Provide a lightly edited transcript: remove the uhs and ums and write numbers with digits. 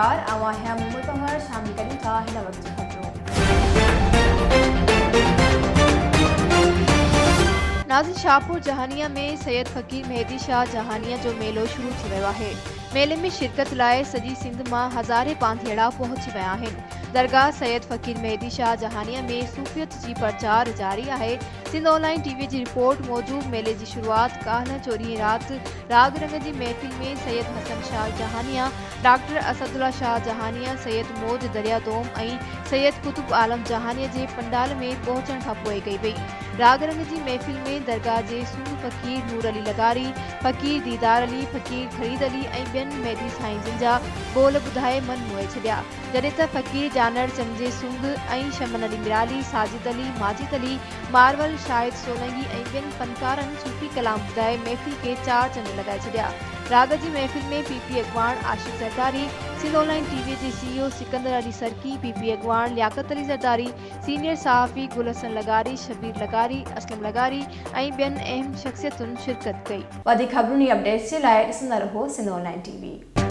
नमस्कार, आवां है मोहम्मद कमर। शामिल करें का हिन वक्त जी खबरों। नाज़िर शाहपुर जहानिया में सैयद फ़कीर मेहदी शाह जहानिया जो मेलो शुरू थी वियो आहे। मेले में शिरकत लाइ सॼी सिंध मां हज़ारे पांधेड़ा पहुची विया आहिनि। दरगाह सैयद फ़कीर मेहदी शाह जहानिया में सूफ़ियत जी प्रचार जारी आहे। सिंध ऑनलाइन टीवी जी रिपोर्ट मूजिब मेले जी शुरुआत काल्ह चोॾहीं राति राग रंग जी महफ़िल में सैयद हसन शाह जहानिया, डॉक्टर असदुल्ला शाह जहानिया, सैयद मौज दरिया दोम ऐं सैयद कुतुब आलम जहानिया जे पंडाल में पहुचण खां पोइ कई वई। राग रंग जी महफ़िल में दरगाह जे सूर फ़कीर नूर अली लगारी, फ़कीर दीदार अली, फ़कीर ख़रीद अली ऐं ॿियनि मेहदी साईंजनि जा बोल ॿुधाए मन मोहे छॾिया, जॾहिं त फ़कीर जानड़ चंद जे सूंग ऐं शमन अली मिराली, साजिद अली, माजिद अली, मारवल, शाहिद सोलंगी ऐं ॿियनि फ़नकारनि सूफ़ी कलाम ॿुधाए महफ़िल के चार चंद लॻाए छॾिया। राग जी महफ़िल में पीपी अगवान आशिक़ ज़रदारी, सिंध ऑनलाइन टीवी जे CEO सिकंदर अली सरकी, पीपी अगवान लियाकत अली ज़रदारी, सीनियर सहाफ़ी गुल हसन लगारी, शबीर लगारी, असलम लगारी ऐं ॿियनि अहम शख़्सियतुनि शिरकत कई। वधीक खबरुनि अपडेट्स जे लाइ ॾिसंदा रहो सिंध ऑनलाइन टीवी।